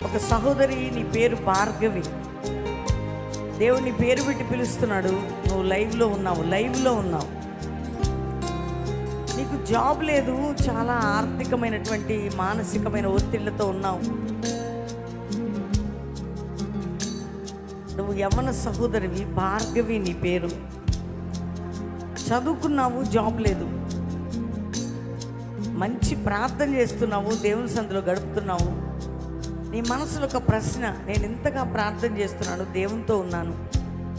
ఒక సహోదరి, నీ పేరు భార్గవి. దేవుని పేరు పెట్టి పిలుస్తున్నాడు. నువ్వు లైవ్లో ఉన్నావు. నీకు జాబ్ లేదు, చాలా ఆర్థికమైనటువంటి మానసికమైన ఒత్తిళ్లతో ఉన్నావు. నువ్వు యవ్వన సహోదరివి, భార్గవి నీ పేరు. చదువుకున్నావు, జాబ్ లేదు. మంచి ప్రార్థన చేస్తున్నావు, దేవుని సందులో గడుపుతున్నావు. నీ మనసులో ఒక ప్రశ్న, నేను ఇంతగా ప్రార్థన చేస్తున్నాను, దేవునితో ఉన్నాను,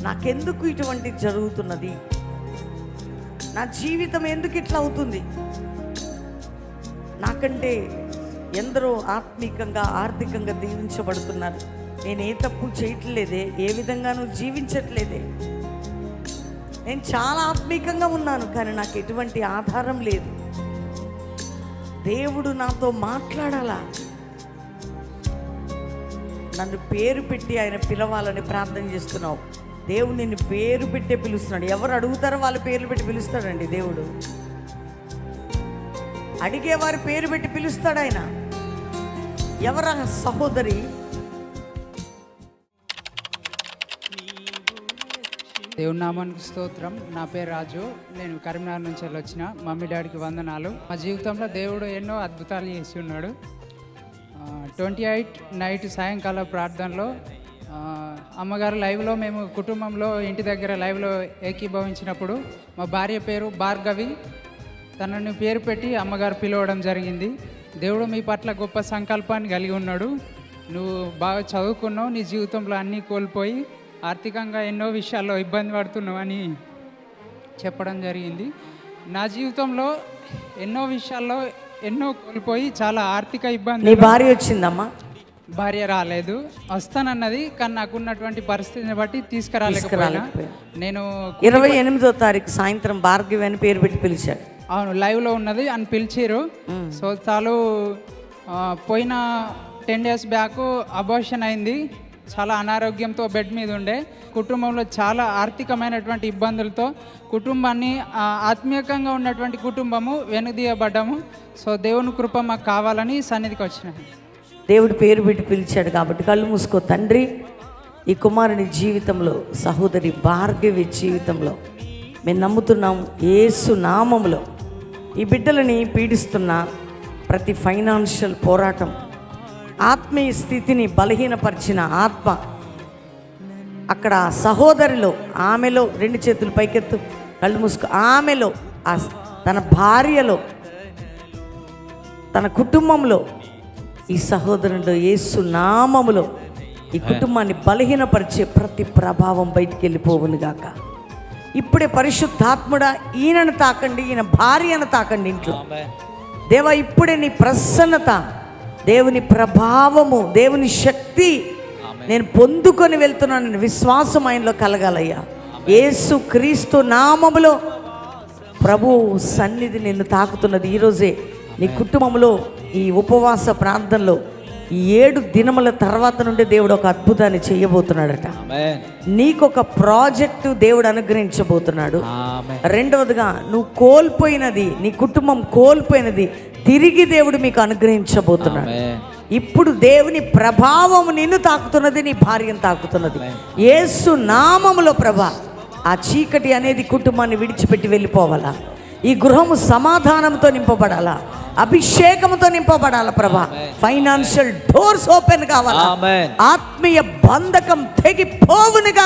నాకెందుకు ఇటువంటి జరుగుతున్నది? నా జీవితం ఎందుకు ఇట్లా అవుతుంది? నాకంటే ఎందరో ఆత్మీకంగా ఆర్థికంగా దీవించబడుతున్నారు. నేను ఏ తప్పు చేయట్లేదే, ఏ విధంగానూ జీవించట్లేదే. నేను చాలా ఆత్మీకంగా ఉన్నాను, కానీ నాకు ఎటువంటి ఆధారం లేదు. దేవుడు నాతో మాట్లాడాలా, నన్ను పేరు పెట్టి ఆయన పిలవాలని ప్రార్థన చేస్తున్నావు. దేవుడు నిన్ను పేరు పెట్టే పిలుస్తున్నాడు. ఎవరు అడుగుతారో వాళ్ళ పేర్లు పెట్టి పిలుస్తాడండి దేవుడు. అడిగేవారి పేరు పెట్టి పిలుస్తాడు ఆయన. ఎవరా సహోదరి? దేవుని నామానికి స్తోత్రం. నా పేరు రాజు. నేను కరీంనగర్ నుంచి వచ్చిన. మమ్మీ డాడీకి వందనాలు. మా జీవితంలో దేవుడు ఎన్నో అద్భుతాలు చేసి ఉన్నాడు. 28 నైట్ సాయంకాల ప్రార్థనలో అమ్మగారు లైవ్లో, మేము కుటుంబంలో ఇంటి దగ్గర లైవ్లో ఏకీభవించినప్పుడు మా భార్య పేరు భార్గవి. తనని పేరు పెట్టి అమ్మగారు పిలవడం జరిగింది. దేవుడు మీ పట్ల గొప్ప సంకల్పాన్ని కలిగి ఉన్నాడు. నువ్వు బాగా చదువుకున్నావు, నీ జీవితంలో అన్నీ కోల్పోయి ఆర్థికంగా ఎన్నో విషయాల్లో ఇబ్బంది పడుతున్నావు అని చెప్పడం జరిగింది. నా జీవితంలో ఎన్నో విషయాల్లో ఎన్నో కోల్పోయి చాలా ఆర్థిక ఇబ్బంది. నీ భార్య వచ్చిందమ్మా? భార్య రాలేదు, వస్తానన్నది, కానీ నాకున్నటువంటి పరిస్థితిని బట్టి తీసుకురాలేకపోయినా. నేను 28వ తారీఖు సాయంత్రం భార్గవి అని పేరు పెట్టి పిలిచాడు. అవును, లైవ్లో ఉన్నది అని పిలిచారు. సో చాలు. పోయిన 10 days బ్యాక్ అబార్షన్ అయింది. చాలా అనారోగ్యంతో బెడ్ మీద ఉండే. కుటుంబంలో చాలా ఆర్థికమైనటువంటి ఇబ్బందులతో కుటుంబాన్ని, ఆత్మీయంగా ఉన్నటువంటి కుటుంబము వెనుదీయబడ్డాము. సో దేవుని కృప మాకు కావాలని సన్నిధికి వచ్చిన. దేవుడు పేరు పెట్టి పిలిచాడు కాబట్టి కళ్ళు మూసుకో. తండ్రి, ఈ కుమారుని జీవితంలో, సహోదరి భార్గవి జీవితంలో మేము నమ్ముతున్నాం, యేసు నామములో ఈ బిడ్డలని పీడిస్తున్న ప్రతి ఫైనాన్షియల్ పోరాటం, ఆత్మీయ స్థితిని బలహీనపరిచిన ఆత్మ, అక్కడ సహోదరిలో, ఆమెలో, 2 చేతులు పైకెత్తు, కళ్ళు మూసుకో. ఆమెలో, తన భార్యలో, తన కుటుంబంలో, ఈ సహోదరులో, యేసు నామములో ఈ కుటుంబాన్ని బలహీనపరిచే ప్రతి ప్రభావం బయటికి వెళ్ళిపోవునుగాక. ఇప్పుడే పరిశుద్ధాత్ముడా ఈయనను తాకండి, ఈయన భార్యను తాకండి ఇంట్లో. దేవా, ఇప్పుడే నీ ప్రసన్నత, దేవుని ప్రభావము, దేవుని శక్తి నేను పొందుకొని వెళ్తున్నాను, విశ్వాసం ఆయనలో కలగాలయ్యా. యేసు క్రీస్తు నామములో ప్రభు సన్నిధి నిన్ను తాకుతున్నది. ఈరోజే నీ కుటుంబంలో ఈ ఉపవాస ప్రార్థనలో ఈ 7 దినముల తర్వాత నుండి దేవుడు ఒక అద్భుతాన్ని చేయబోతున్నాడట. నీకొక ప్రాజెక్టు దేవుడు అనుగ్రహించబోతున్నాడు. రెండవదిగా, నువ్వు కోల్పోయినది, నీ కుటుంబం కోల్పోయినది తిరిగి దేవుడు మీకు అనుగ్రహించబోతున్నాడు. ఇప్పుడు దేవుని ప్రభావం నిన్ను తాకుతున్నది, నీ భార్యను తాకుతున్నది. యేసు నామములో ప్రభా, ఆ చీకటి అనేది కుటుంబాన్ని విడిచిపెట్టి వెళ్ళిపోవాలా. ఈ గృహము సమాధానంతో నింపబడాలా, అభిషేకంతో నింపబడాలా ప్రభా. ఫైనాన్షియల్ డోర్స్ ఓపెన్ కావాలా, ఆత్మీయ బంధకం తెగిపోవునుగా.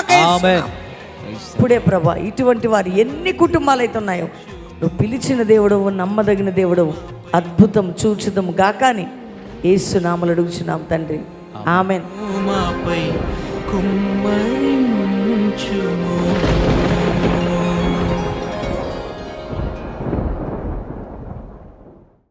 ఇప్పుడే ప్రభా, ఇటువంటి వారు ఎన్ని కుటుంబాలు అయితే ఉన్నాయో, నువ్వు పిలిచిన దేవుడవు, నమ్మదగిన దేవుడవు, అద్భుతం చూచుదము గాక అని యేసు నామములో అడుగుచున్నాం తండ్రి, ఆమేన్.